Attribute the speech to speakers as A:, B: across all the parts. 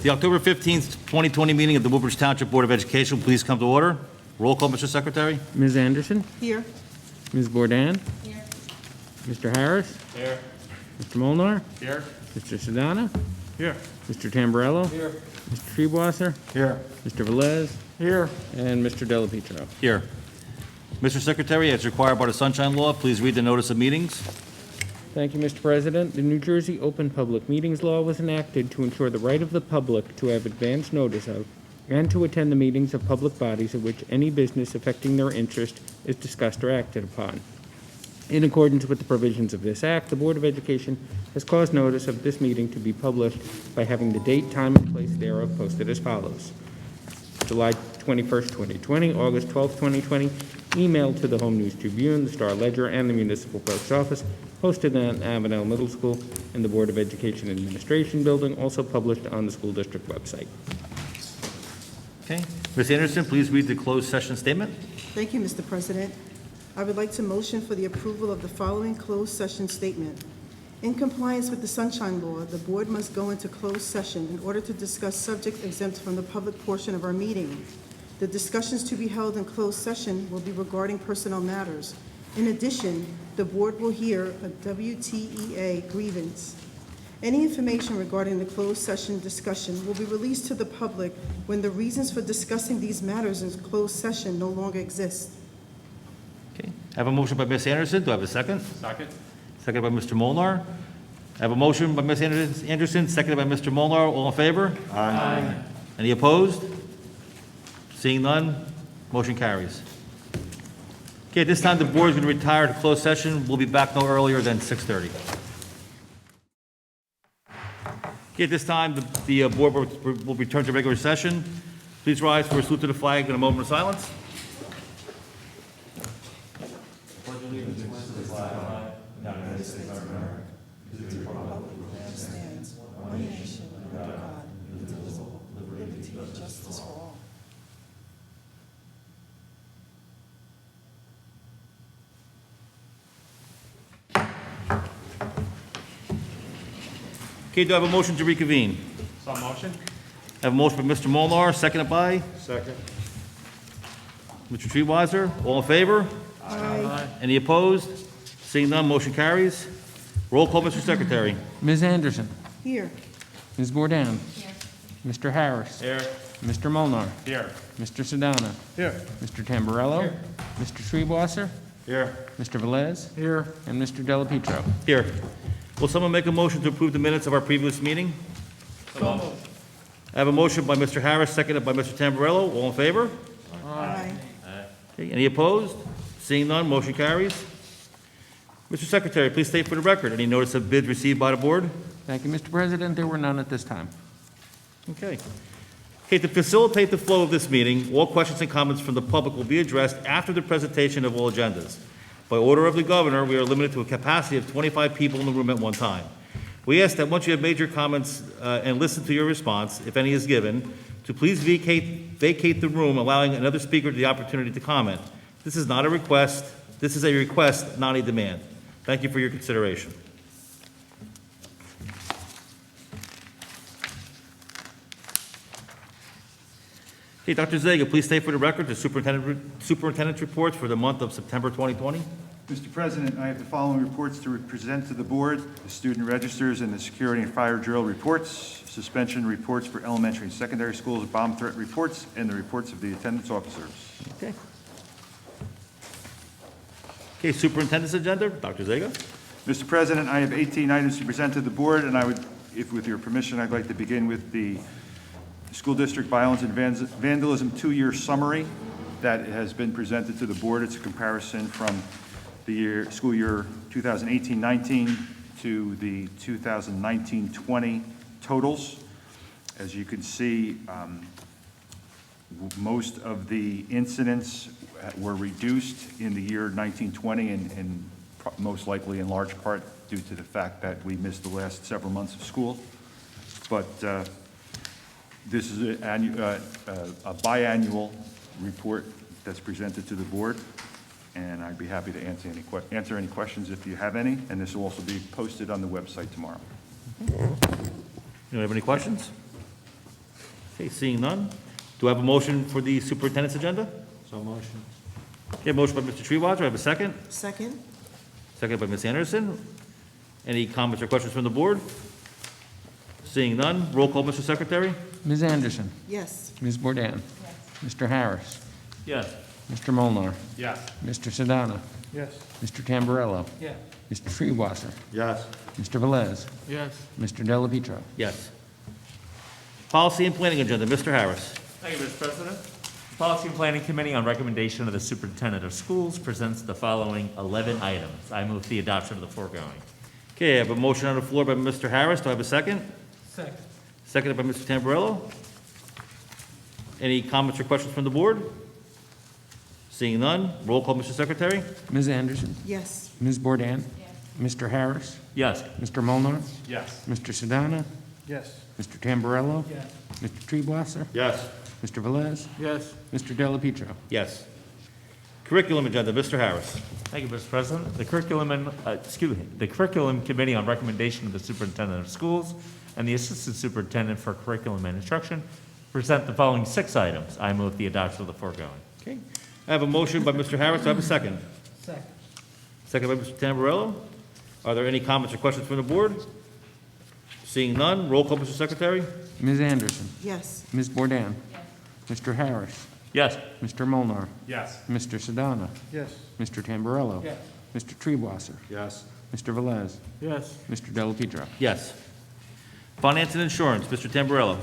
A: The October 15th, 2020 meeting of the Woodbridge Township Board of Education, please come to order. Roll call, Mr. Secretary.
B: Ms. Anderson?
C: Here.
B: Ms. Bourdain?
C: Here.
B: Mr. Harris?
A: Here.
B: Mr. Molnar?
A: Here.
B: Mr. Sedana?
A: Here.
B: Mr. Tamburello?
A: Here.
B: Mr. Treebwasser?
A: Here.
B: Mr. Velez?
A: Here.
B: And Mr. Delapietro.
A: Here. Mr. Secretary, as required by the Sunshine Law, please read the notice of meetings.
B: Thank you, Mr. President. The New Jersey Open Public Meetings Law was enacted to ensure the right of the public to have advance notice of and to attend the meetings of public bodies of which any business affecting their interest is discussed or acted upon. In accordance with the provisions of this Act, the Board of Education has caused notice of this meeting to be published by having the date, time, and place thereof posted as follows. July 21st, 2020, August 12th, 2020, emailed to the Home News Tribune, the Star Ledger, and the Municipal Clerk's Office, posted at Avenel Middle School and the Board of Education Administration Building, also published on the school district website.
A: Okay. Ms. Anderson, please read the closed session statement.
C: Thank you, Mr. President. I would like to motion for the approval of the following closed session statement. In compliance with the Sunshine Law, the board must go into closed session in order to discuss subjects exempt from the public portion of our meeting. The discussions to be held in closed session will be regarding personnel matters. In addition, the board will hear a WTEA grievance. Any information regarding the closed session discussion will be released to the public when the reasons for discussing these matters in closed session no longer exist.
A: Okay. I have a motion by Ms. Anderson. Do I have a second?
D: Second.
A: Seconded by Mr. Molnar. I have a motion by Ms. Anderson, seconded by Mr. Molnar. All in favor? Aye. Any opposed? Seeing none, motion carries. Okay, at this time, the board is going to retire to closed session. We'll be back no earlier than 6:30. Okay, at this time, the board will return to regular session. Please rise for a salute to the flag and a moment of silence. Okay, do I have a motion to reconvene?
D: Some motion?
A: I have a motion by Mr. Molnar, seconded by
D: Second.
A: Mr. Treeweiser. All in favor?
C: Aye.
A: Any opposed? Seeing none, motion carries. Roll call, Mr. Secretary.
B: Ms. Anderson?
C: Here.
B: Ms. Bourdain? Here. Mr. Harris?
D: Here.
B: Mr. Molnar?
D: Here.
B: Mr. Sedana?
D: Here.
B: Mr. Tamburello?
D: Here.
B: Mr. Treebwasser?
D: Here.
B: Mr. Velez?
D: Here.
B: And Mr. Delapietro.
A: Here. Will someone make a motion to approve the minutes of our previous meeting?
D: So moved.
A: I have a motion by Mr. Harris, seconded by Mr. Tamburello. All in favor?
C: Aye.
A: Okay, any opposed? Seeing none, motion carries. Mr. Secretary, please state for the record, any notice of bids received by the board?
B: Thank you, Mr. President. There were none at this time.
A: Okay. Okay, to facilitate the flow of this meeting, all questions and comments from the public will be addressed after the presentation of all agendas. By order of the governor, we are limited to a capacity of 25 people in the room at one time. We ask that once you have made your comments and listened to your response, if any is given, to please vacate the room, allowing another speaker the opportunity to comment. This is not a request. This is a request, not a demand. Thank you for your consideration. Okay, Dr. Zaga, please state for the record the superintendent's reports for the month of September 2020.
E: Mr. President, I have the following reports to present to the board: the student registers and the security and fire drill reports, suspension reports for elementary and secondary schools, bomb threat reports, and the reports of the attendance officers.
A: Okay. Okay, superintendent's agenda, Dr. Zaga.
E: Mr. President, I have 18 items to present to the board, and I would, if with your permission, I'd like to begin with the school district violence and vandalism 2-year summary that has been presented to the board. It's a comparison from the school year 2018-19 to the 2019-20 totals. As you can see, most of the incidents were reduced in the year 1920, and most likely in large part due to the fact that we missed the last several months of school. But this is a biannual report that's presented to the board, and I'd be happy to answer any questions if you have any, and this will also be posted on the website tomorrow.
A: You have any questions? Okay, seeing none. Do I have a motion for the superintendent's agenda?
D: So motion.
A: Okay, motion by Mr. Treewater, I have a second.
C: Second?
A: Second by Ms. Anderson. Any comments or questions from the board? Seeing none, roll call, Mr. Secretary?
B: Ms. Anderson,
C: Yes.
B: Ms. Bourdain, Mr. Harris,
A: Yes.
B: Mr. Molnar,
D: Yes.
B: Mr. Sedana,
D: Yes.
B: Mr. Tamburello,
D: Yes.
B: Mr. Treewasser,
A: Yes.
B: Mr. Velez,
D: Yes.
B: Mr. Delapetro.
A: Yes. Policy and Planning Agenda, Mr. Harris.
F: Thank you, Mr. President. The Policy and Planning Committee, on recommendation of the Superintendent of Schools, presents the following 11 items. I move the adoption of the foregoing.
A: Okay, I have a motion on the floor by Mr. Harris. Do I have a second?
D: Second.
A: Seconded by Mr. Tamburello. Any comments or questions from the board? Seeing none, roll call, Mr. Secretary?
B: Ms. Anderson,
C: Yes.
B: Ms. Bourdain, Mr. Harris,
F: Yes.
B: Mr. Molnar,
D: Yes.
B: Mr. Sedana,
D: Yes.
B: Mr. Tamburello,
D: Yes.
B: Mr. Treewasser,
A: Yes.
B: Mr. Velez,
D: Yes.
B: Mr. Delapetro.
A: Yes. Curriculum Agenda, Mr. Harris.
F: Thank you, Mr. President. The Curriculum Committee, on recommendation of the Superintendent of Schools and the Assistant Superintendent for Curriculum and Instruction, present the following 6 items. I move the adoption of the foregoing.
A: Okay. I have a motion by Mr. Harris. Do I have a second?
D: Second.
A: Second by Mr. Tamburello. Are there any comments or questions from the board? Seeing none, roll call, Mr. Secretary?
B: Ms. Anderson,
C: Yes.
B: Ms. Bourdain, Mr. Harris,
F: Yes.
B: Mr. Molnar,
D: Yes.
B: Mr. Sedana,
D: Yes.
B: Mr. Tamburello,
D: Yes.
B: Mr. Treewasser,
A: Yes.
B: Mr. Velez,
D: Yes.
B: Mr. Delapetro.
A: Yes. Finance and Insurance, Mr. Tamburello.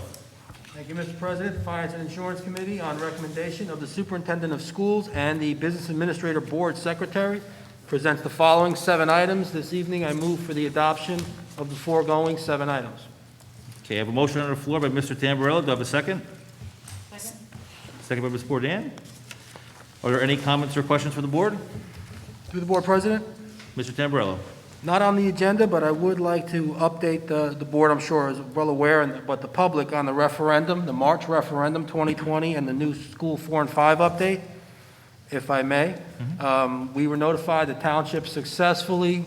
G: Thank you, Mr. President. Finance and Insurance Committee, on recommendation of the Superintendent of Schools and the Business Administrator Board Secretary, presents the following 7 items. This evening, I move for the adoption of the foregoing 7 items.
A: Okay, I have a motion on the floor by Mr. Tamburello. Do I have a second? Second by Ms. Bourdain. Are there any comments or questions from the board?
G: Through the Board President,
A: Mr. Tamburello.
G: not on the agenda, but I would like to update the board, I'm sure is well aware, but the public on the referendum, the March referendum 2020, and the new School 4 and 5 update, if I may. We were notified the township successfully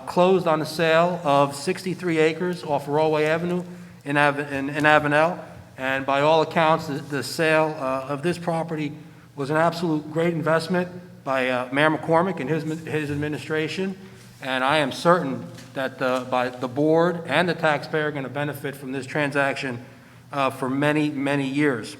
G: closed on the sale of 63 acres off Rawway Avenue in Avenel, and by all accounts, the sale of this property was an absolute great investment by Mayor McCormick and his administration, and I am certain that by the board and the taxpayer are going to benefit from this transaction for many, many years.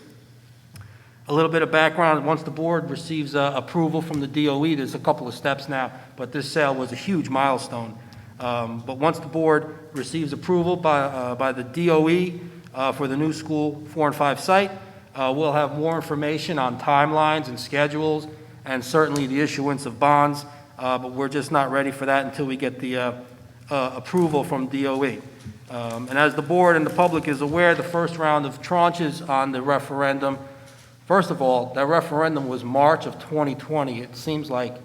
G: A little bit of background: once the board receives approval from the DOE, there's a couple of steps now, but this sale was a huge milestone. But once the board receives approval by the DOE for the new School 4 and 5 site, we'll have more information on timelines and schedules, and certainly the issuance of bonds, but we're just not ready for that until we get the approval from DOE. And as the board and the public is aware, the first round of tranches on the referendum, first of all, that referendum was March of 2020. It seems like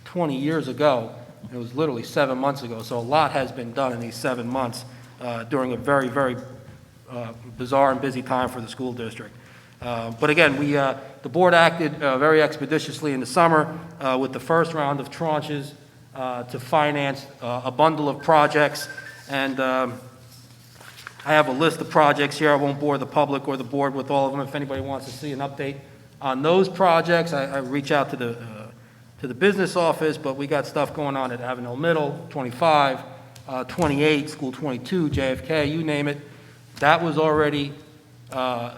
G: 20 years ago. It was literally 7 months ago. So a lot has been done in these 7 months during a very, very bizarre and busy time for the school district. But again, the board acted very expeditiously in the summer with the first round of tranches to finance a bundle of projects. And I have a list of projects here. I won't bore the public or the board with all of them. If anybody wants to see an update on those projects, I reach out to the business office, but we got stuff going on at Avenel Middle, 25, 28, School 22, JFK, you name it. That was already,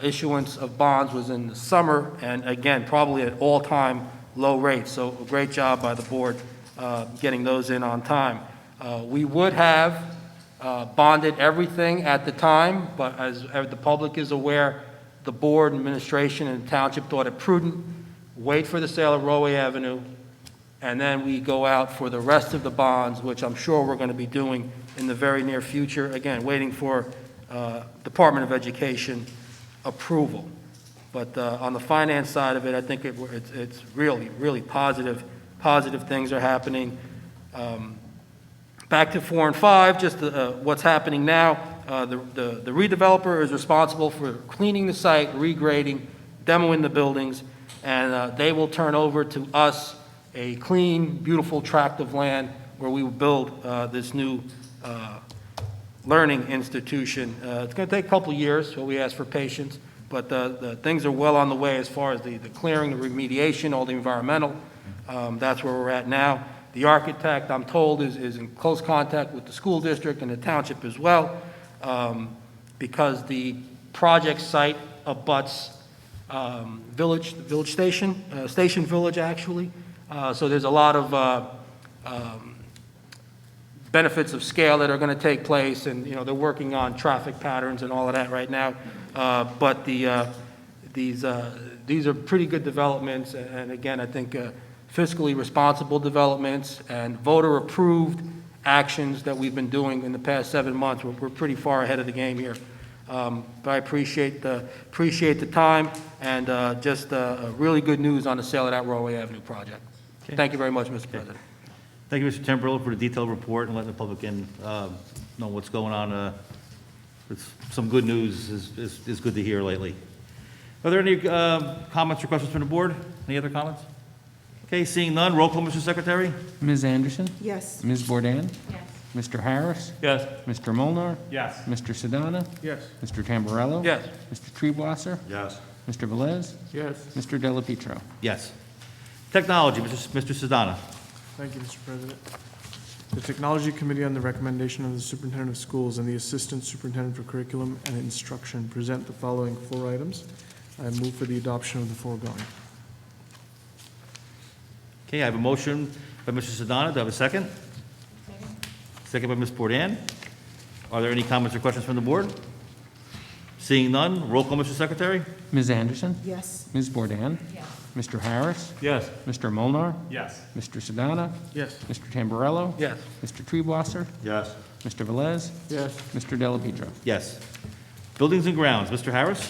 G: issuance of bonds was in the summer, and again, probably at all-time low rates. So a great job by the board getting those in on time. We would have bonded everything at the time, but as the public is aware, the board, administration, and township thought it prudent, wait for the sale of Rawway Avenue, and then we go out for the rest of the bonds, which I'm sure we're going to be doing in the very near future. Again, waiting for Department of Education approval. But on the finance side of it, I think it's really, really positive things are happening. Back to 4 and 5, just what's happening now. The redeveloper is responsible for cleaning the site, regrading, demoing the buildings, and they will turn over to us a clean, beautiful tract of land where we will build this new learning institution. It's going to take a couple of years, so we ask for patience, But the things are well on the way as far as the clearing, the remediation, all the environmental. That's where we're at now. The architect, I'm told, is in close contact with the school district and the township as well, because the project site abuts Village Station, Station Village, actually. So there's a lot of benefits of scale that are going to take place, and, you know, they're working on traffic patterns and all of that right now. But these are pretty good developments, and again, I think fiscally responsible developments and voter-approved actions that we've been doing in the past 7 months. We're pretty far ahead of the game here. But I appreciate the time, and just really good news on the sale of that Roadway Avenue project.
A: Okay.
G: Thank you very much, Mr. President.
A: Thank you, Mr. Tamburello, for the detailed report and letting the public know what's going on. It's some good news is good to hear lately. Are there any comments or questions from the board? Any other comments? Okay, seeing none, roll call, Mr. Secretary.
B: Ms. Anderson?
C: Yes.
B: Ms. Bourdain?
H: Yes.
B: Mr. Harris?
F: Yes.
B: Mr. Molnar,
D: Yes.
B: Mr. Sedana?
D: Yes.
B: Mr. Tamburello?
G: Yes.
B: Mr. Treebwasser?
E: Yes.
B: Mr. Velez?
D: Yes.
B: Mr. Delapietro?
A: Yes. Technology, Mr. Sedana.
I: Thank you, Mr. President. The Technology Committee, on the recommendation of the Superintendent of Schools and the Assistant Superintendent for Curriculum and Instruction, present the following 4 items. I move for the adoption of the foregoing.
A: Okay, I have a motion by Mr. Sedana. Do I have a second? Second by Ms. Bourdain. Are there any comments or questions from the board? Seeing none, roll call, Mr. Secretary.
B: Ms. Anderson?
C: Yes.
B: Ms. Bourdain?
H: Yes.
B: Mr. Harris?
F: Yes.
B: Mr. Molnar,
D: Yes.
B: Mr. Sedana?
I: Yes.
B: Mr. Tamburello?
G: Yes.
B: Mr. Treebwasser?
E: Yes.
B: Mr. Velez?
I: Yes.
B: Mr. Delapietro?
A: Yes. Buildings and grounds, Mr. Harris.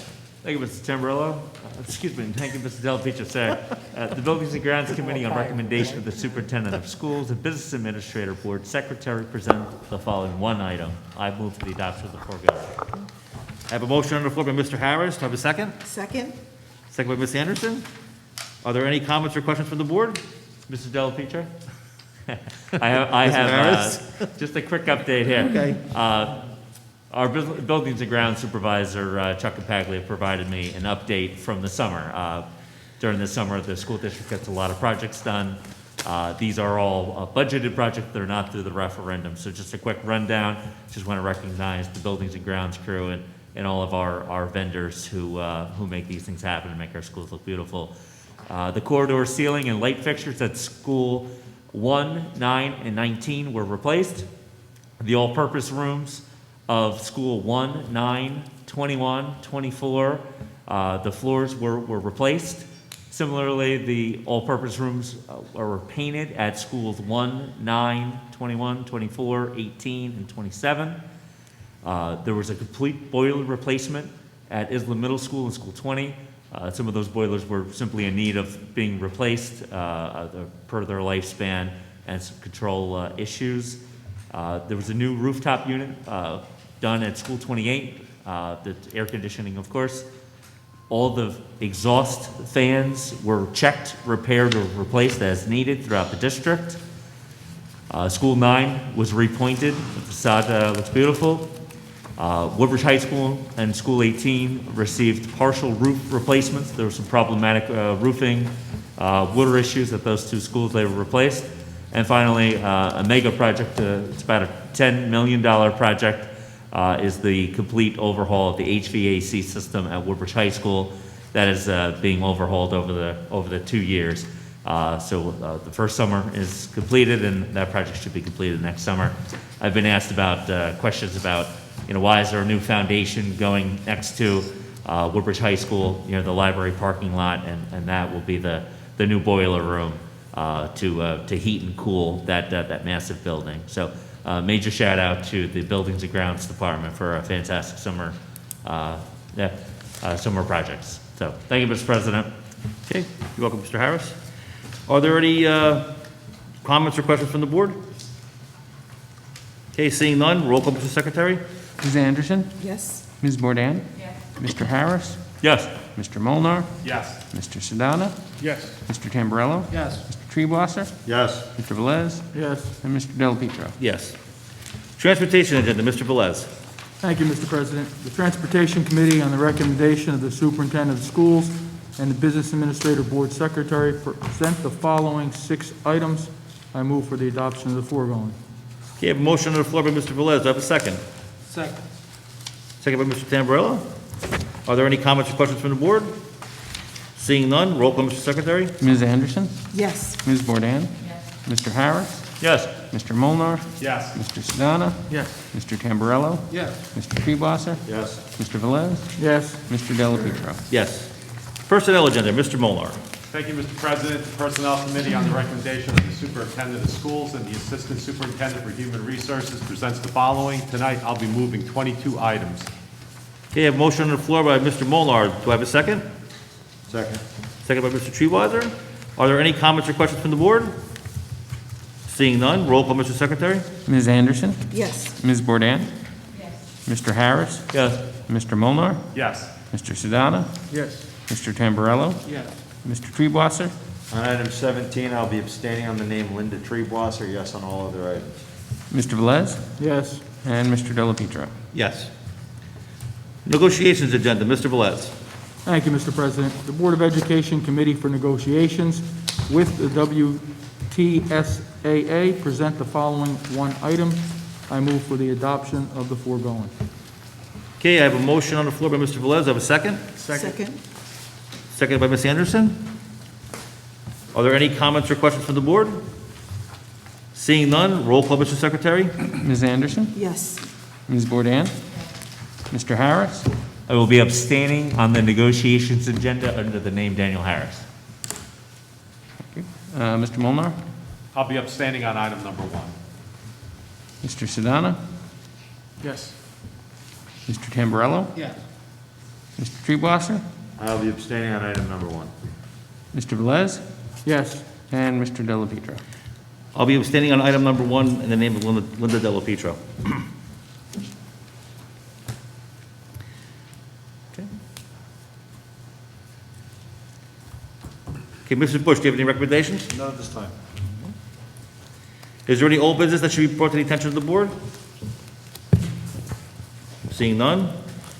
F: Thank you, Mr. Tamburello. Excuse me, thank you, Mr. Delapietro, sir. The Buildings and Grounds Committee, on recommendation of the Superintendent of Schools and Business Administrator Board Secretary, present the following 1 item. I move for the adoption of the foregoing.
A: I have a motion on the floor by Mr. Harris. Do I have a second?
C: Second?
A: Second by Ms. Anderson. Are there any comments or questions from the board?
F: Mr. Delapietro? I have just a quick update here.
A: Okay.
F: Our Buildings and Grounds Supervisor, Chuck Capaglia, provided me an update from the summer. During the summer, the school district gets a lot of projects done. These are all budgeted projects. They're not through the referendum. So just a quick rundown. Just want to recognize the Buildings and Grounds crew and all of our vendors who make these things happen and make our schools look beautiful. The corridor ceiling and light fixtures at School 1, 9, and 19 were replaced. The all-purpose rooms of School 1, 9, 21, 24, the floors were replaced. Similarly, the all-purpose rooms were painted at Schools 1, 9, 21, 24, 18, and 27. There was a complete boiler replacement at Islam Middle School and School 20. Some of those boilers were simply in need of being replaced per their lifespan and some control issues. There was a new rooftop unit done at School 28, the air conditioning, of course. All the exhaust fans were checked, repaired, or replaced as needed throughout the district. School 9 was repointed. The facade looks beautiful. Woodbridge High School and School 18 received partial roof replacements. There were some problematic roofing, water issues at those 2 schools. They were replaced. And finally, a mega project, it's about a $10 million project, is the complete overhaul of the HVAC system at Woodbridge High School. That is being overhauled over the 2 years. So the first summer is completed, and that project should be completed next summer. I've been asked about questions about, why is there a new foundation going next to Woodbridge High School, the library parking lot, and that will be the new boiler room to heat and cool that massive building. So major shout out to the Buildings and Grounds Department for a fantastic summer projects. So thank you, Mr. President.
A: Okay, you're welcome, Mr. Harris. Are there any comments or questions from the board? Okay, seeing none, roll call, Mr. Secretary.
B: Ms. Anderson?
C: Yes.
B: Ms. Bourdain?
H: Yes.
B: Mr. Harris?
F: Yes.
B: Mr. Molnar,
D: Yes.
B: Mr. Sedana?
D: Yes.
B: Mr. Tamburello?
G: Yes.
B: Mr. Treebwasser?
E: Yes.
B: Mr. Velez?
I: Yes.
B: And Mr. Delapietro?
A: Yes. Transportation agenda, Mr. Velez.
H: Thank you, Mr. President. The Transportation Committee, on the recommendation of the Superintendent of Schools and the Business Administrator Board Secretary, present the following 6 items. I move for the adoption of the foregoing.
A: Okay, I have a motion on the floor by Mr. Velez. Do I have a second?
G: Second.
A: Second by Mr. Tamburello. Are there any comments or questions from the board? Seeing none, roll call, Mr. Secretary.
B: Ms. Anderson?
C: Yes.
B: Ms. Bourdain? Mr. Harris?
F: Yes.
B: Mr. Molnar,
D: Yes.
B: Mr. Sedana?
H: Yes.
B: Mr. Tamburello?
G: Yes.
B: Mr. Treebosser?
D: Yes.
B: Mr. Velez?
H: Yes.
B: Mr. Delapietro?
A: Yes. Personnel agenda, Mr. Molnar.
D: Thank you, Mr. President. The Personnel Committee, on the recommendation of the Superintendent of Schools and the Assistant Superintendent for Human Resources, presents the following. Tonight, I'll be moving 22 items.
A: Okay, I have a motion on the floor by Mr. Molnar. Do I have a second?
D: Second.
A: Second by Mr. Treebosser. Are there any comments or questions from the board? Seeing none, roll call, Mr. Secretary.
B: Ms. Anderson?
C: Yes.
B: Ms. Bourdain? Mr. Harris?
F: Yes.
B: Mr. Molnar,
D: Yes.
B: Mr. Sedana?
H: Yes.
B: Mr. Tamburello?
G: Yes.
B: Mr. Treebosser?
J: On item 17, I'll be abstaining on the name Linda Treebosser, yes on all other items.
B: Mr. Velez?
H: Yes.
B: And Mr. Delapietro?
A: Yes. Negotiations agenda, Mr. Velez.
H: Thank you, Mr. President. The Board of Education Committee for Negotiations with the WTSAA present the following 1 item. I move for the adoption of the foregoing.
A: Okay, I have a motion on the floor by Mr. Velez. I have a second.
C: Second.
A: Second by Ms. Anderson. Are there any comments or questions from the board? Seeing none, roll call, Mr. Secretary.
B: Ms. Anderson?
C: Yes.
B: Ms. Bourdain? Mr. Harris?
F: I will be abstaining on the negotiations agenda under the name Daniel Harris.
B: Mr. Molnar,
D: I'll be abstaining on item number 1.
B: Mr. Sedana?
H: Yes.
B: Mr. Tamburello?
G: Yes.
B: Mr. Treebosser?
J: I'll be abstaining on item number 1.
B: Mr. Velez?
H: Yes.
B: And Mr. Delapietro?
A: I'll be abstaining on item number 1 in the name of Linda Delapietro. Okay, Mrs. Bush, do you have any recommendations?
J: None at this time.
A: Is there any old business that should be brought to the attention of the board? Seeing none,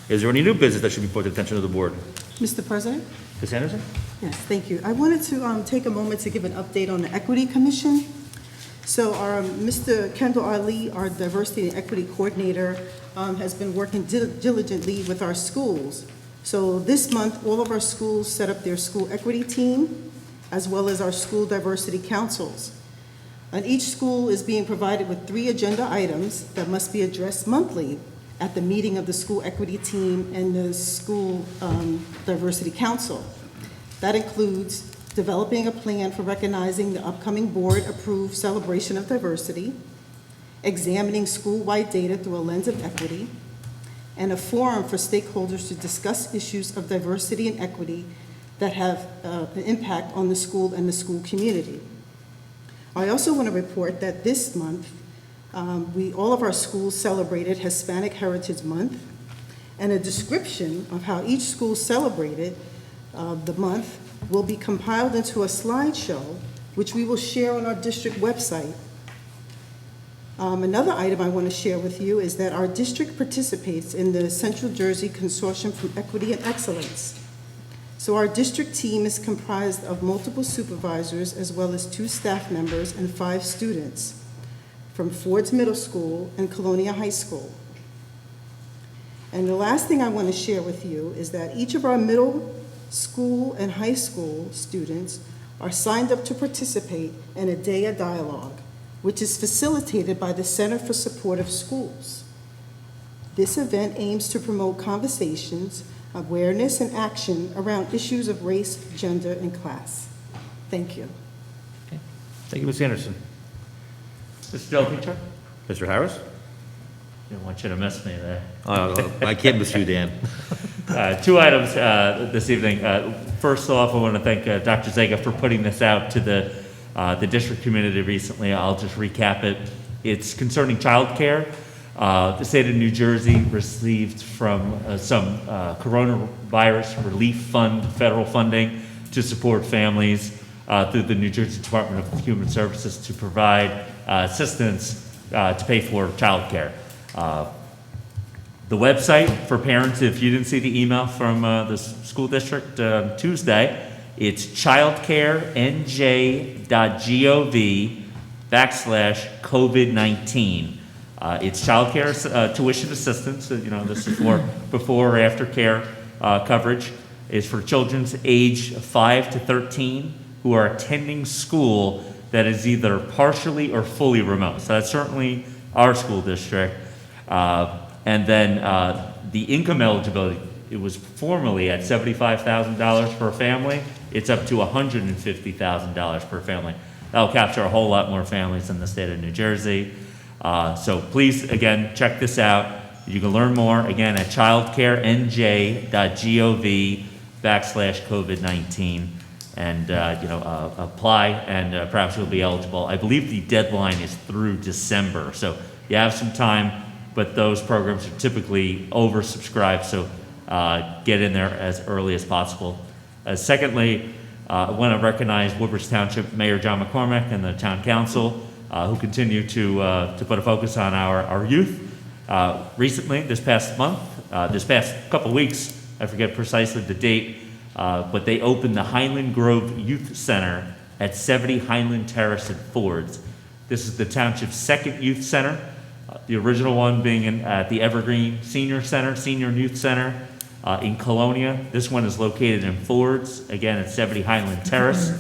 A: is there any new business that should be brought to the attention of the board?
C: Mr. President?
A: Ms. Anderson?
C: Yes, thank you. I wanted to take a moment to give an update on the Equity Commission. So Mr. Kendall Ali, our Diversity and Equity Coordinator, has been working diligently with our schools. So this month, all of our schools set up their school equity team, as well as our school diversity councils. And each school is being provided with 3 agenda items that must be addressed monthly at the meeting of the school equity team and the school diversity council. That includes developing a plan for recognizing the upcoming board-approved celebration of diversity, examining school-wide data through a lens of equity, and a forum for stakeholders to discuss issues of diversity and equity that have an impact on the school and the school community. I also want to report that this month, all of our schools celebrated Hispanic Heritage Month, and a description of how each school celebrated the month will be compiled into a slideshow, which we will share on our district website. Another item I want to share with you is that our district participates in the Central Jersey Consortium for Equity and Excellence. So our district team is comprised of multiple supervisors as well as 2 staff members and 5 students from Ford's Middle School and Colonia High School. And the last thing I want to share with you is that each of our middle school and high school students are signed up to participate in a Day of Dialogue, which is facilitated by the Center for Supportive Schools. This event aims to promote conversations, awareness, and action around issues of race, gender, and class. Thank you.
A: Thank you, Ms. Anderson.
F: Mr. Delapietro?
A: Mr. Harris?
F: Didn't want you to miss me there.
A: I can't miss you, Dan.
F: 2 items this evening. First off, I want to thank Dr. Zega for putting this out to the district community recently. I'll just recap it. It's concerning childcare. The state of New Jersey received from some coronavirus relief fund, federal funding, to support families through the New Jersey Department of Human Services to provide assistance to pay for childcare. The website for parents, if you didn't see the email from the school district Tuesday, it's childcare.nj.gov/COVID-19. It's childcare tuition assistance, so, this is for before or after care coverage. It's for children age 5 to 13 who are attending school that is either partially or fully remote. So that's certainly our school district. And then the income eligibility, it was formerly at $75,000 per family. It's up to $150,000 per family. That'll capture a whole lot more families in the state of New Jersey. So please, again, check this out. You can learn more, again, at childcarenj.gov/COVID-19. And, apply, and perhaps you'll be eligible. I believe the deadline is through December. So you have some time, but those programs are typically oversubscribed, so get in there as early as possible. Secondly, I want to recognize Woodbridge Township Mayor John McCormick and the Town Council who continue to put a focus on our youth. Recently, this past couple weeks, I forget precisely the date, but they opened the Highland Grove Youth Center at 70 Highland Terrace in Fords. This is the Township's second youth center, the original one being at the Evergreen Senior and Youth Center in Colonia. This one is located in Fords, again at 70 Highland Terrace.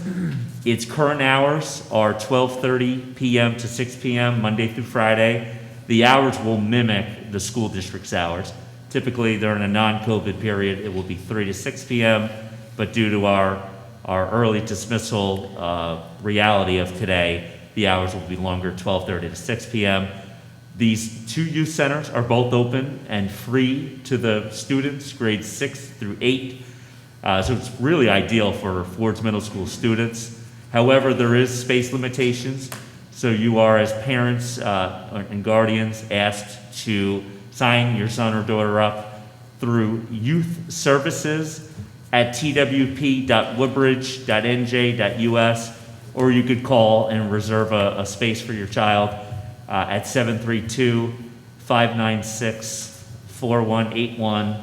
F: Its current hours are 12:30 p.m. to 6 p.m. Monday through Friday. The hours will mimic the school district's hours. Typically, during a non-COVID period, it will be 3 to 6 p.m., but due to our early dismissal reality of today, the hours will be longer, 12:30 to 6 p.m. These two youth centers are both open and free to the students, grades 6 through 8. So it's really ideal for Fords Middle School students. However, there is space limitations, so you are, as parents and guardians, asked to sign your son or daughter up through youth services at twp.woodbridge.nj.us, or you could call and reserve a space for your child at 732-596-4181.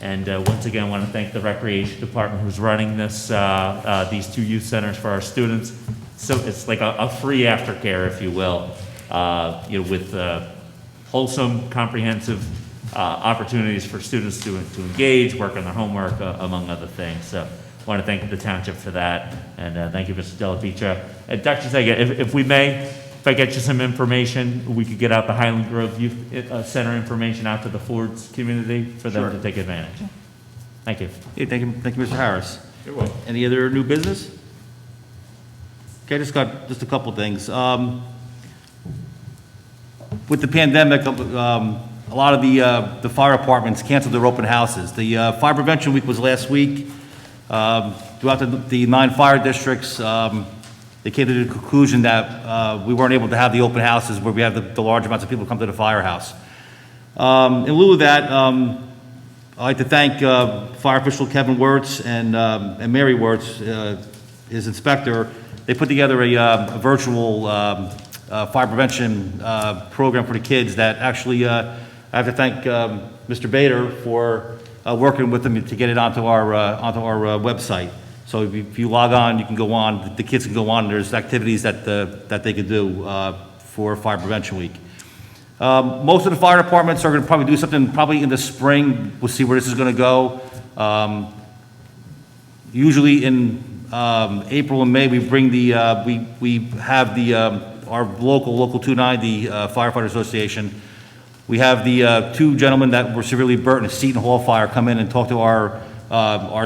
F: And once again, I want to thank the Recreation Department who's running these two youth centers for our students. So it's like a free aftercare, if you will, with wholesome, comprehensive opportunities for students to engage, work on their homework, among other things. So I want to thank the Township for that, and thank you, Mr. Della Picha. Dr. Sega, if we may, if I get you some information, we could get out the Highland Grove Youth Center information out to the Fords community for them to take advantage. Thank you.
A: Hey, thank you, Mr. Harris.
F: You're welcome.
A: Any other new business? Okay, I just got a couple things. With the pandemic, a lot of the fire departments canceled their open houses. The Fire Prevention Week was last week. Throughout the 9 fire districts, they came to the conclusion that we weren't able to have the open houses where we have the large amounts of people come to the firehouse. In lieu of that, I'd like to thank Fire Official Kevin Wirtz and Mary Wirtz, his inspector. They put together a virtual fire prevention program for the kids that actually, I have to thank Mr. Bader for working with them to get it onto our website. So if you log on, you can go on, the kids can go on, there's activities that they can do for Fire Prevention Week. Most of the fire departments are going to probably do something probably in the spring. We'll see where this is going to go. Usually in April and May, we bring we have our local 290 Firefighter Association. We have the 2 gentlemen that were severely burnt in a Seton Hall fire come in and talk to our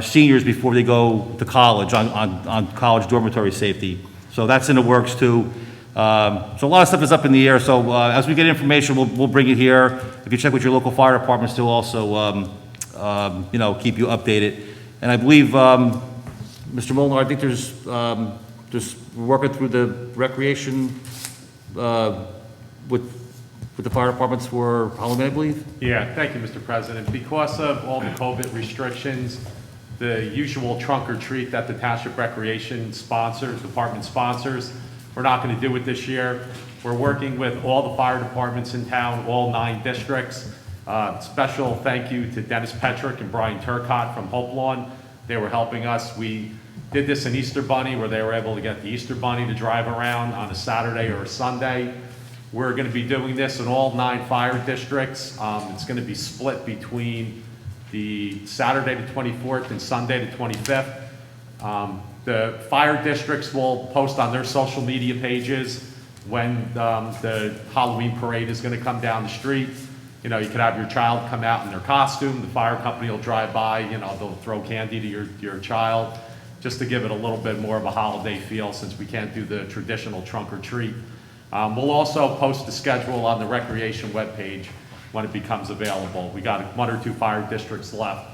A: seniors before they go to college on college dormitory safety. So that's in the works too. So a lot of stuff is up in the air. So as we get information, we'll bring it here. If you check with your local fire departments, they'll also keep you updated. And I believe, Mr. Molnar, I think there's we're working through the recreation with the fire departments for Halloween, I believe.
D: Yeah, thank you, Mr. President. Because of all the COVID restrictions, the usual trunk or treat that the Township Recreation Department sponsors, we're not going to do it this year. We're working with all the fire departments in town, all 9 districts, Special thank you to Dennis Petrick and Brian Turcott from Hope Lawn. They were helping us. We did this in Easter Bunny where they were able to get the Easter Bunny to drive around on a Saturday or a Sunday. We're going to be doing this in all 9 fire districts. It's going to be split between the Saturday the 24th and Sunday the 25th. The fire districts will post on their social media pages when the Halloween parade is going to come down the street. You know, you could have your child come out in their costume. The fire company will drive by, you know, they'll throw candy to your child, just to give it a little bit more of a holiday feel since we can't do the traditional trunk or treat. We'll also post the schedule on the recreation webpage when it becomes available. We got 1 or 2 fire districts left,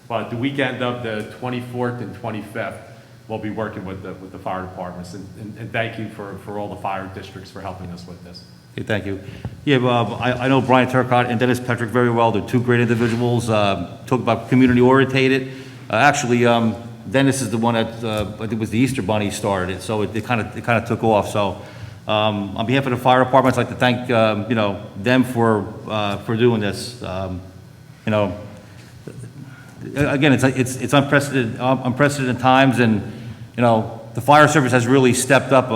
D: but the weekend of the 24th and 25th, we'll be working with the fire departments. And thank you for all the fire districts for helping us with this.
A: Okay, thank you. Yeah, I know Brian Turcott and Dennis Petrick very well. They're 2 great individuals. Talk about community orientated. Actually, Dennis is the one that I think was the Easter Bunny started it, so it kind of took off. So on behalf of the fire department, I'd like to thank you know, them for doing this. You know, again, it's unprecedented times, and you know, the fire service has really stepped up.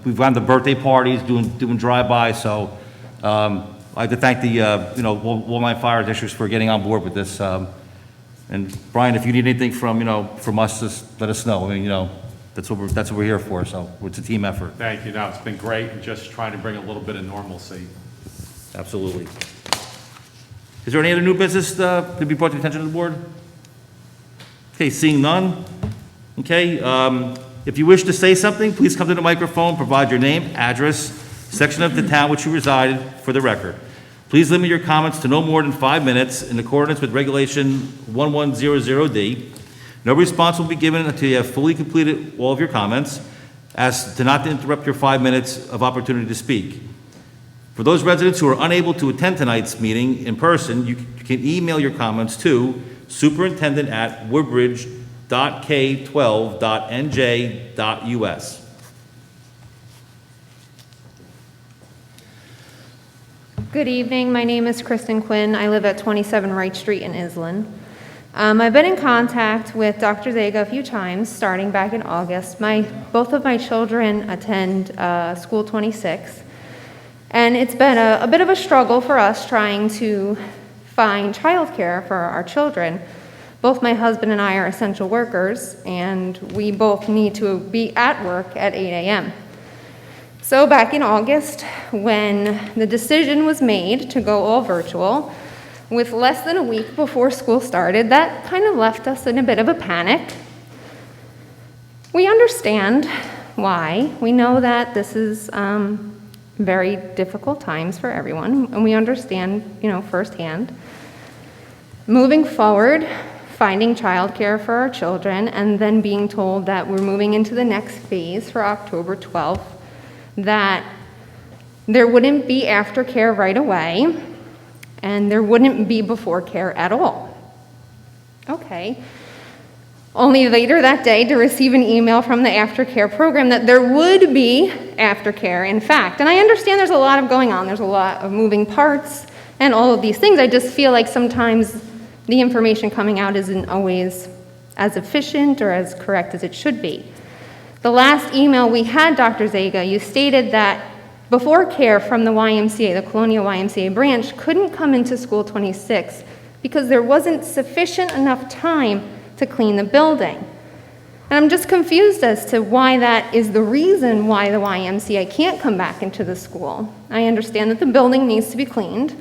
A: We've gone to birthday parties, doing drive-by. So I'd like to thank the you know, all my fire districts for getting on board with this. And Brian, if you need anything from us, just let us know. I mean, you know, that's what we're here for. So it's a team effort.
D: Thank you. No, it's been great, and just trying to bring a little bit of normalcy.
A: Absolutely. Is there any other new business to be brought to the attention of the board? Okay, seeing none. Okay, if you wish to say something, please come to the microphone, provide your name, address, section of the town which you reside for the record. Please limit your comments to no more than 5 minutes in accordance with Regulation 1100D. No response will be given until you have fully completed all of your comments, as to not to interrupt your 5 minutes of opportunity to speak. For those residents who are unable to attend tonight's meeting in person, you can email your comments to superintendent@woodbridge.k12.nj.us.
K: Good evening. My name is Kristen Quinn. I live at 27 Wright Street in Island. I've been in contact with Dr. Zaga a few times, starting back in August. Both of my children attend School 26, and it's been a bit of a struggle for us trying to find childcare for our children. Both my husband and I are essential workers, and we both need to be at work at 8 a.m. So back in August, when the decision was made to go all virtual, with less than a week before school started, that kind of left us in a bit of a panic. We understand why. We know that this is very difficult times for everyone, and we understand, firsthand. Moving forward, finding childcare for our children, and then being told that we're moving into the next phase for October 12th, that there wouldn't be aftercare right away, and there wouldn't be before care at all. Okay. Only later that day to receive an email from the aftercare program that there would be aftercare, in fact. And I understand there's a lot of going on. There's a lot of moving parts and all of these things. I just feel like sometimes the information coming out isn't always as efficient or as correct as it should be. The last email we had, Dr. Zaga, you stated that before care from the YMCA, the Colonial YMCA branch, couldn't come into School 26 because there wasn't sufficient enough time to clean the building. And I'm just confused as to why that is the reason why the YMCA can't come back into the school. I understand that the building needs to be cleaned,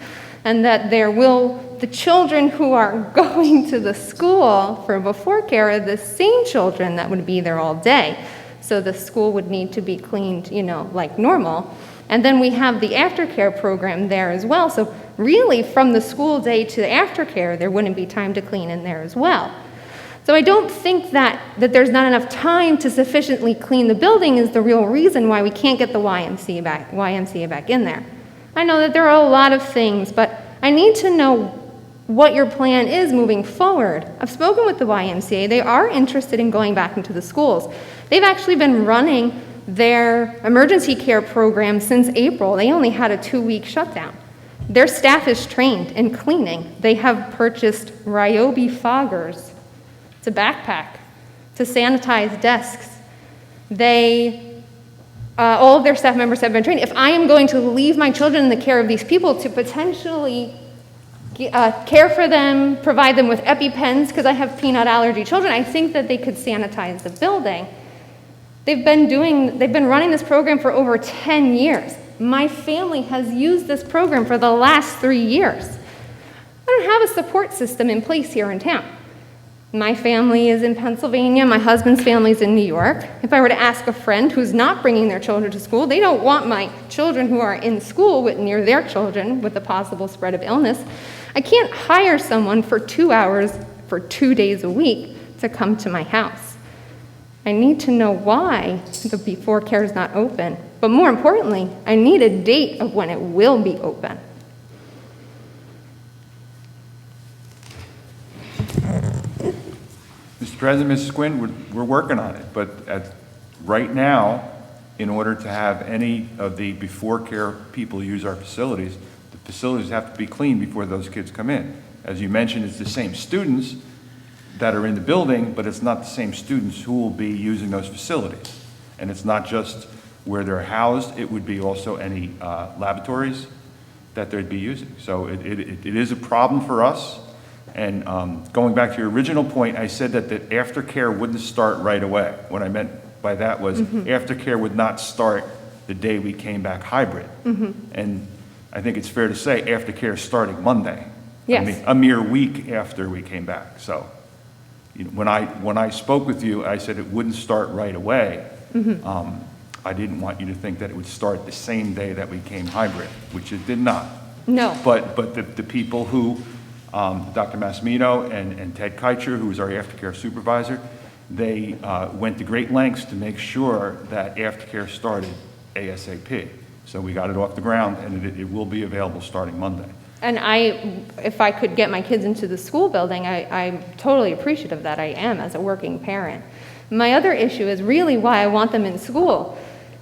K: and that the children who are going to the school for before care are the same children that would be there all day. So the school would need to be cleaned, like normal. And then we have the aftercare program there as well. So really, from the school day to the aftercare, there wouldn't be time to clean in there as well. So I don't think that there's not enough time to sufficiently clean the building is the real reason why we can't get the YMCA back in there. I know that there are a lot of things, but I need to know what your plan is moving forward. I've spoken with the YMCA. They are interested in going back into the schools. They've actually been running their emergency care program since April. They only had a 2-week shutdown. Their staff is trained in cleaning. They have purchased Ryobi foggers. It's a backpack to sanitize desks. All of their staff members have been trained. If I am going to leave my children in the care of these people to potentially care for them, provide them with EpiPens, because I have peanut allergy children, I think that they could sanitize the building. They've been running this program for over 10 years. My family has used this program for the last 3 years. I don't have a support system in place here in town. My family is in Pennsylvania, my husband's family is in New York. If I were to ask a friend who's not bringing their children to school, they don't want my children who are in school near their children with the possible spread of illness. I can't hire someone for 2 hours for 2 days a week to come to my house. I need to know why the before care is not open, but more importantly, I need a date of when it will be open.
E: Mr. President, Mrs. Quinn, we're working on it, but right now, in order to have any of the before care people use our facilities, the facilities have to be clean before those kids come in. As you mentioned, it's the same students that are in the building, but it's not the same students who will be using those facilities. And it's not just where they're housed, it would be also any laboratories that they'd be using. So it is a problem for us. And going back to your original point, I said that the aftercare wouldn't start right away. What I meant by that was aftercare would not start the day we came back hybrid. And I think it's fair to say aftercare is starting Monday.
K: Yes.
E: I mean, a mere week after we came back. So when I spoke with you, I said it wouldn't start right away. I didn't want you to think that it would start the same day that we came hybrid, which it did not.
K: No.
E: But the people who, Dr. Massimino and Ted Keicher, who was our aftercare supervisor, they went to great lengths to make sure that aftercare started ASAP. So we got it off the ground, and it will be available starting Monday.
K: And if I could get my kids into the school building, I'm totally appreciative of that. I am, as a working parent. My other issue is really why I want them in school.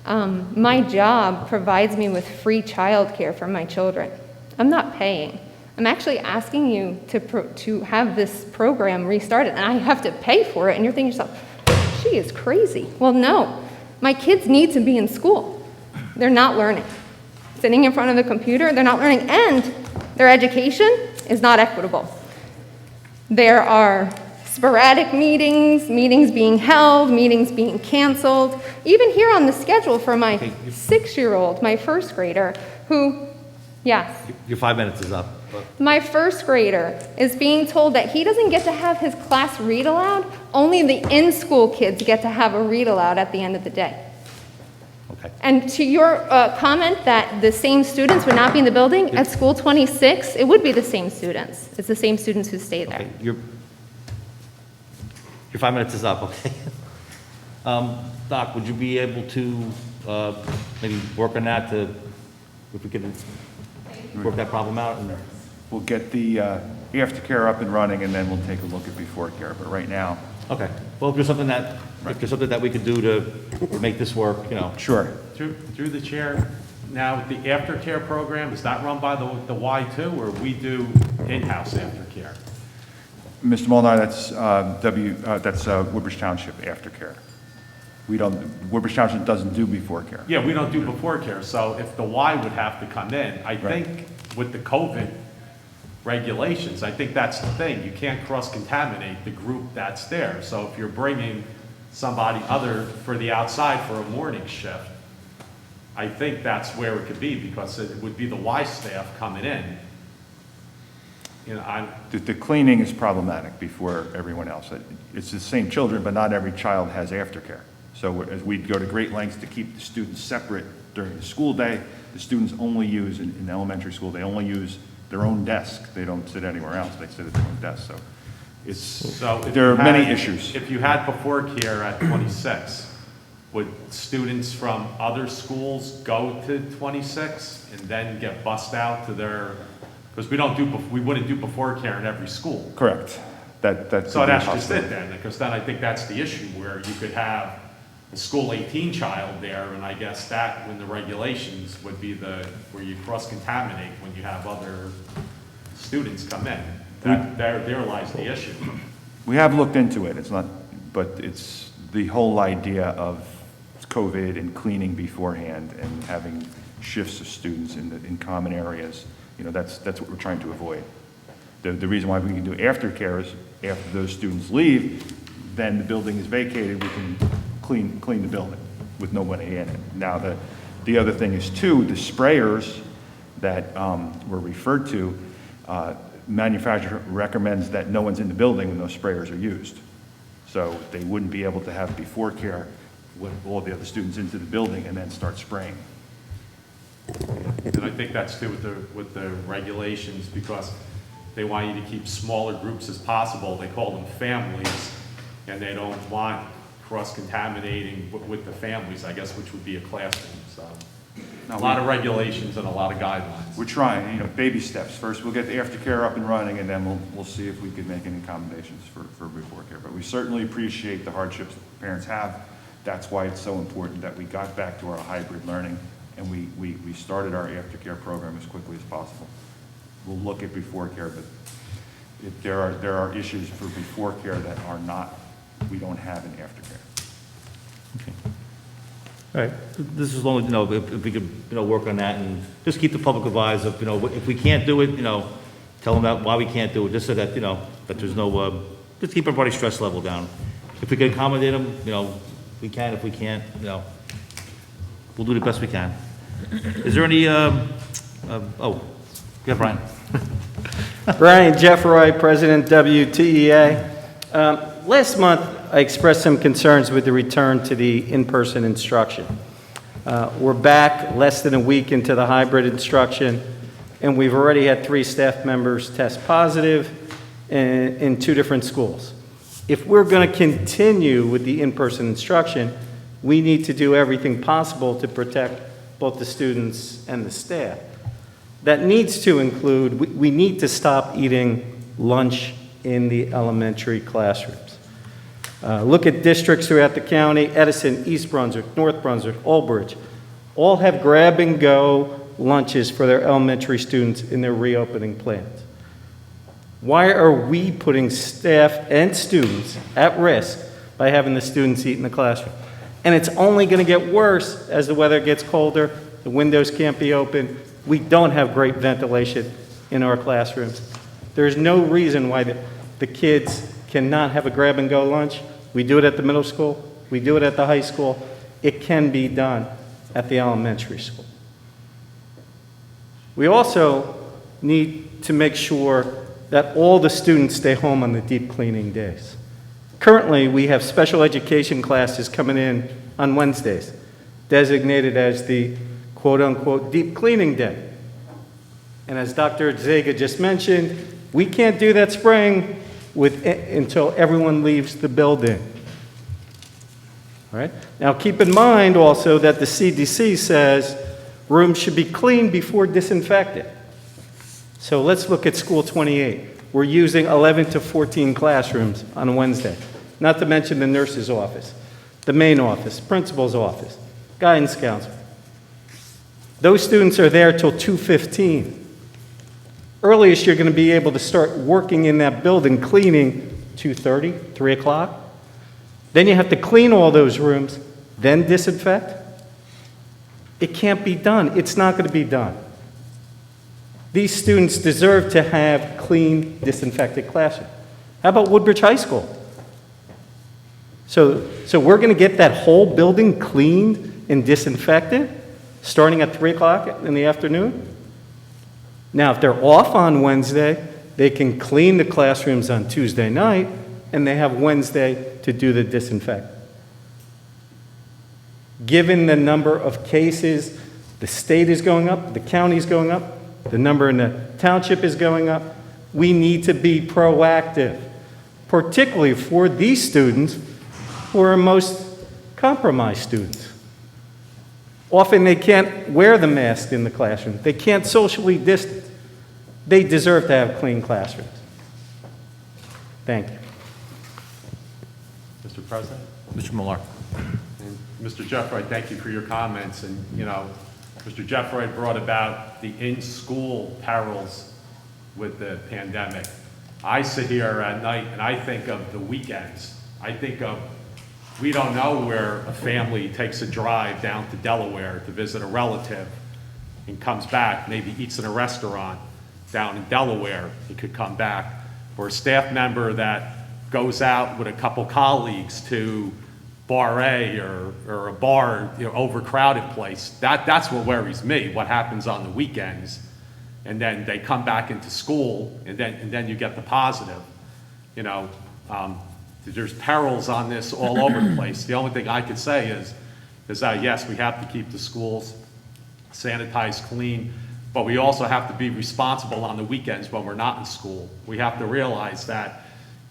K: My job provides me with free childcare for my children. I'm not paying. I'm actually asking you to have this program restarted, and I have to pay for it. And you're thinking to yourself, she is crazy. Well, no. My kids need to be in school. They're not learning. Sitting in front of the computer, they're not learning, and their education is not equitable. There are sporadic meetings being held, meetings being canceled. Even here on the schedule for my 6-year-old, my first grader, who, yes.
A: Your 5 minutes is up.
K: My first grader is being told that he doesn't get to have his class read aloud. Only the in-school kids get to have a read aloud at the end of the day.
A: Okay.
K: And to your comment that the same students would not be in the building, at School 26, it would be the same students. It's the same students who stay there.
A: Okay, your 5 minutes is up, okay? Doc, would you be able to maybe work on that if we could work that problem out? And
E: We'll get the aftercare up and running, and then we'll take a look at before care. But right now,
A: okay. Well, if there's something that we could do to make this work,
E: sure.
D: Through the chair, now the aftercare program, is that run by the Y2, or we do in-house aftercare?
E: Mr. Molnar, that's Woodbridge Township aftercare. Woodbridge Township doesn't do before care.
D: Yeah, we don't do before care, so if the Y would have to come in, I think with the COVID regulations, I think that's the thing. You can't cross-contaminate the group that's there. So if you're bringing somebody other for the outside for a morning shift, I think that's where it could be, because it would be the Y staff coming in.
E: The cleaning is problematic before everyone else. It's the same children, but not every child has aftercare. So as we'd go to great lengths to keep the students separate during the school day, the students only use, in elementary school, they only use their own desk. They don't sit anywhere else. They sit at their own desk. So there are many issues.
D: If you had before care at 26, would students from other schools go to 26 and then get bussed out to their, because we wouldn't do before care in every school.
E: Correct.
D: So that's just it then, because then I think that's the issue, where you could have a school 18 child there, and I guess that, when the regulations would be where you cross-contaminate when you have other students come in. There lies the issue.
E: We have looked into it, it's not, but it's the whole idea of COVID and cleaning beforehand and having shifts of students in common areas, that's what we're trying to avoid. The reason why we can do aftercare is after those students leave, then the building is vacated, we can clean the building with nobody in it. Now, the other thing is too, the sprayers that were referred to, manufacturer recommends that no one's in the building when those sprayers are used. So they wouldn't be able to have before care with all the other students into the building and then start spraying.
D: And I think that's too with the regulations, because they want you to keep smaller groups as possible. They call them families, and they don't want cross-contaminating with the families, I guess, which would be a classroom. So a lot of regulations and a lot of guidelines.
E: We're trying, baby steps. First, we'll get the aftercare up and running, and then we'll see if we can make any accommodations for before care. But we certainly appreciate the hardships that parents have. That's why it's so important that we got back to our hybrid learning, and we started our aftercare program as quickly as possible. We'll look at before care, but there are issues for before care that we don't have in aftercare.
A: Okay. All right, this is long, if we could, work on that and just keep the public advised of, if we can't do it, tell them about why we can't do it, just so that, that there's no, just keep everybody's stress level down. If we can accommodate them, we can. If we can't, we'll do the best we can. Is there any, yeah, Brian.
L: Brian Jeffroy, President WTEA. Last month, I expressed some concerns with the return to the in-person instruction. We're back less than a week into the hybrid instruction, and we've already had 3 staff members test positive in 2 different schools. If we're going to continue with the in-person instruction, we need to do everything possible to protect both the students and the staff. That needs to include, we need to stop eating lunch in the elementary classrooms. Look at districts throughout the county: Edison, East Brunswick, North Brunswick, Old Bridge. All have grab-and-go lunches for their elementary students in their reopening plans. Why are we putting staff and students at risk by having the students eat in the classroom? And it's only going to get worse as the weather gets colder, the windows can't be open, we don't have great ventilation in our classrooms. There's no reason why the kids cannot have a grab-and-go lunch. We do it at the middle school, we do it at the high school, it can be done at the elementary school. We also need to make sure that all the students stay home on the deep cleaning days. Currently, we have special education classes coming in on Wednesdays, designated as the quote-unquote deep cleaning day. And as Dr. Zega just mentioned, we can't do that spraying until everyone leaves the building. All right? Now, keep in mind also that the CDC says rooms should be cleaned before disinfected. So let's look at School 28. We're using 11 to 14 classrooms on Wednesday, not to mention the nurse's office, the main office, principal's office, guidance counselor. Those students are there till 2:15. Earliest you're going to be able to start working in that building, cleaning, 2:30, 3 o'clock. Then you have to clean all those rooms, then disinfect. It can't be done. It's not going to be done. These students deserve to have clean, disinfected classrooms. How about Woodbridge High School? So we're going to get that whole building cleaned and disinfected starting at 3 o'clock in the afternoon? Now, if they're off on Wednesday, they can clean the classrooms on Tuesday night, and they have Wednesday to do the disinfect. Given the number of cases, the state is going up, the county is going up, the number in the township is going up. We need to be proactive, particularly for these students who are most compromised students. Often they can't wear the mask in the classroom. They can't socially distance. They deserve to have clean classrooms. Thank you.
D: Mr. President?
A: Mr. Millar.
J: And
D: Mr. Jeffrey, thank you for your comments. And, Mr. Jeffrey brought about the in-school perils with the pandemic. I sit here at night and I think of the weekends. I think of, we don't know where a family takes a drive down to Delaware to visit a relative and comes back, maybe eats in a restaurant down in Delaware, he could come back. Or a staff member that goes out with a couple colleagues to Bar A or a bar, overcrowded place. That's what worries me, what happens on the weekends. And then they come back into school, and then you get the positive. There's perils on this all over the place. The only thing I could say is that, yes, we have to keep the schools sanitized, clean, but we also have to be responsible on the weekends when we're not in school. We have to realize that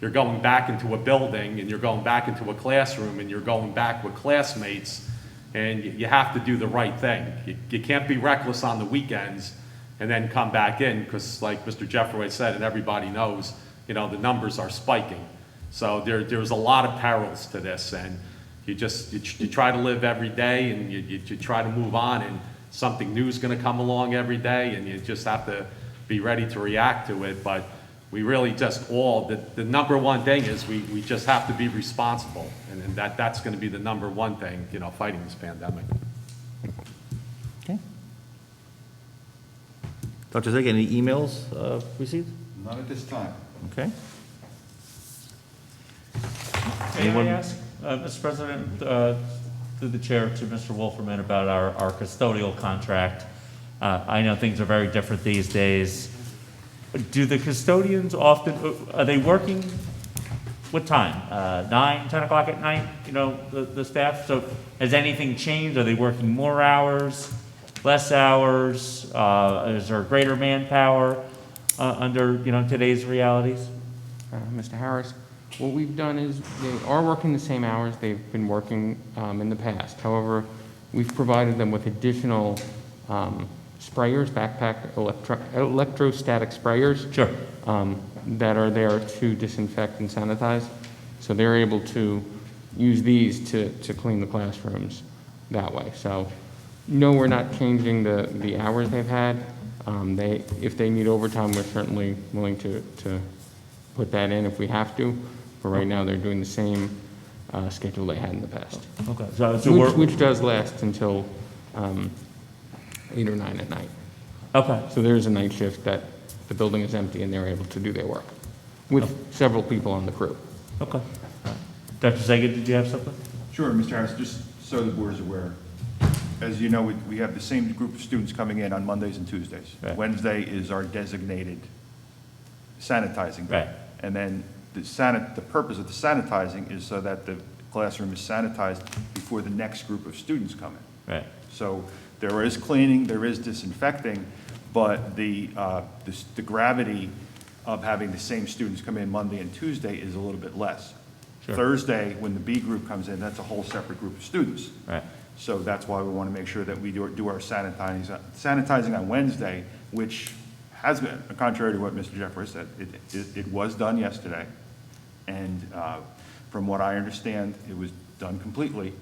D: you're going back into a building, and you're going back into a classroom, and you're going back with classmates, and you have to do the right thing. You can't be reckless on the weekends and then come back in, because like Mr. Jeffrey said, and everybody knows, the numbers are spiking. So there's a lot of perils to this, and you try to live every day, and you try to move on, and something new is going to come along every day, and you just have to be ready to react to it. But we really just the number one thing is we just have to be responsible, and that's going to be the number one thing, fighting this pandemic.
A: Okay. Dr. Zega, any emails received?
E: Not at this time.
A: Okay.
F: May
A: Anyone-
F: I ask, Mr. President, through the chair, to Mr. Wolferman about our custodial contract? I know things are very different these days. Do the custodians often, are they working, what time? 9, 10 o'clock at night, the staff? So has anything changed? Are they working more hours, less hours? Is there greater manpower under, today's realities?
B: Mr. Harris, what we've done is they are working the same hours they've been working in the past. However, we've provided them with additional sprayers, backpack electrostatic sprayers.
F: Sure.
B: That are there to disinfect and sanitize. So they're able to use these to clean the classrooms that way. So no, we're not changing the hours they've had. If they need overtime, we're certainly willing to put that in if we have to. But right now, they're doing the same schedule they had in the past.
F: Okay. So
B: Which does last until 8 or 9 at night.
F: Okay.
B: So there's a night shift that the building is empty and they're able to do their work with several people on the crew.
F: Okay. Dr. Zega, did you have something?
E: Sure, Mr. Harris, just so the board is aware. As you know, we have the same group of students coming in on Mondays and Tuesdays.
F: Right.
E: Wednesday is our designated sanitizing day.
F: Right.
E: And then the purpose of the sanitizing is so that the classroom is sanitized before the next group of students come in.
F: Right.
E: So there is cleaning, there is disinfecting, but the gravity of having the same students come in Monday and Tuesday is a little bit less.
F: Sure.
E: Thursday, when the B group comes in, that's a whole separate group of students.
F: Right.
E: So that's why we want to make sure that we do our sanitizing on Wednesday, which has been, contrary to what Mr. Jeffrey said, it was done yesterday. And from what I understand, it was done completely.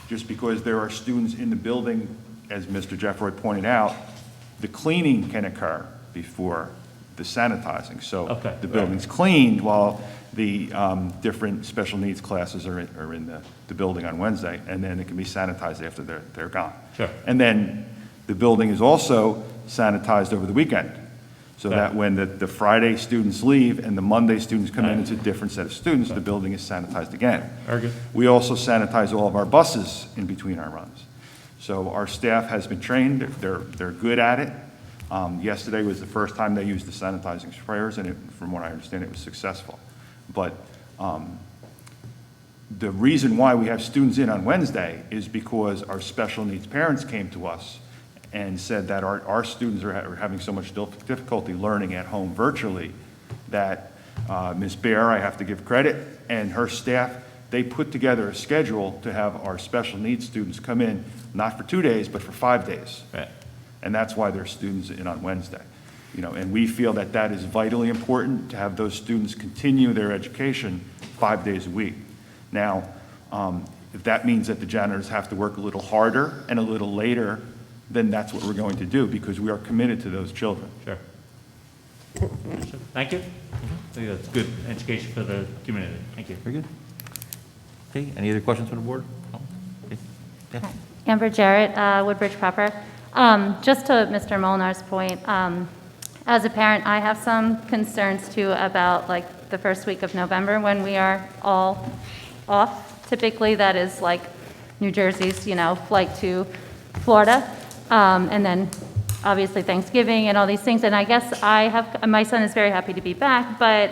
E: Just because there are students in the building, as Mr. Jeffrey pointed out, the cleaning can occur before the sanitizing. So
F: Okay,
E: the building's cleaned while the different special needs classes are in the building on Wednesday, and then it can be sanitized after they're gone.
F: Sure.
E: And then the building is also sanitized over the weekend, so
F: Okay.
E: that when the Friday students leave and the Monday students come in,
F: Right.
E: it's a different set of students, the building is sanitized again.
F: Very good.
E: We also sanitize all of our buses in between our runs. So our staff has been trained, they're good at it. Yesterday was the first time they used the sanitizing sprayers, and from what I understand, it was successful. But the reason why we have students in on Wednesday is because our special needs parents came to us and said that our students are having so much difficulty learning at home virtually that Ms. Bear, I have to give credit, and her staff, they put together a schedule to have our special needs students come in, not for 2 days, but for 5 days.
F: Right.
E: And that's why there's students in on Wednesday. And we feel that that is vitally important to have those students continue their education 5 days a week. Now, If that means that the janitors have to work a little harder and a little later, then that's what we're going to do, because we are committed to those children.
F: Sure. Thank you. I think that's good education for the community. Thank you.
A: Very good. Okay, any other questions from the board? No? Okay. Yeah.
M: Amber Jarrett, Woodbridge proper. Just to Mr. Molnar's point, as a parent, I have some concerns too about like the first week of November when we are all off. Typically, that is like New Jersey's, flight to Florida, and then obviously Thanksgiving and all these things. And I guess my son is very happy to be back, but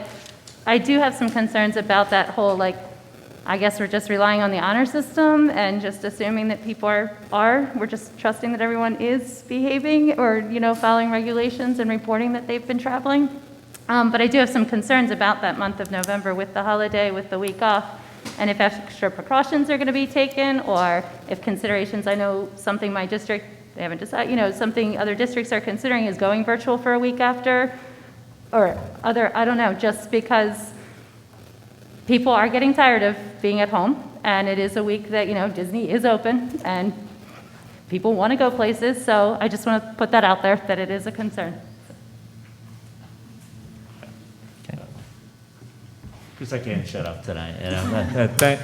M: I do have some concerns about that whole I guess we're just relying on the honor system and just assuming that people we're just trusting that everyone is behaving or, following regulations and reporting that they've been traveling. But I do have some concerns about that month of November with the holiday, with the week off, and if extra precautions are going to be taken, or if considerations, I know something my district, they haven't decided, something other districts are considering is going virtual for a week after, or I don't know, just because people are getting tired of being at home, and it is a week that, Disney is open, and people want to go places, so I just want to put that out there, that it is a concern.
F: Because I can't shut up tonight.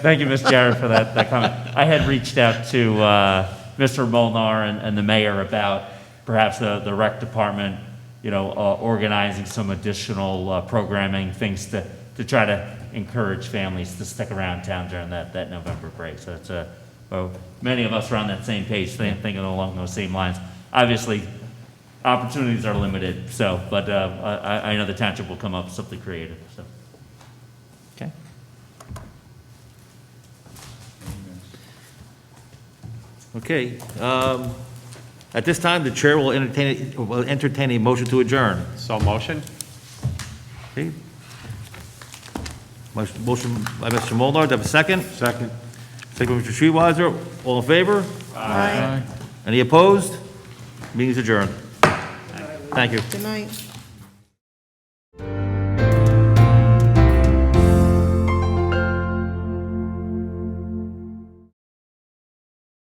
F: Thank you, Ms. Jarrett, for that comment. I had reached out to Mr. Molnar and the mayor about perhaps the rec department, organizing some additional programming, things to try to encourage families to stick around town during that November break. So it's many of us are on that same page, thinking along those same lines. Obviously, opportunities are limited, but I know the township will come up with something creative. So. Okay.
A: Okay, at this time, the chair will entertain a motion to adjourn.
D: So motion?
A: Okay. Motion by Mr. Molnar, do I have a second?
J: Second.
A: Second by Mr. Treeweiser, all in favor?
C: Aye.
A: Any opposed? Meeting is adjourned. Thank you.
C: Good night.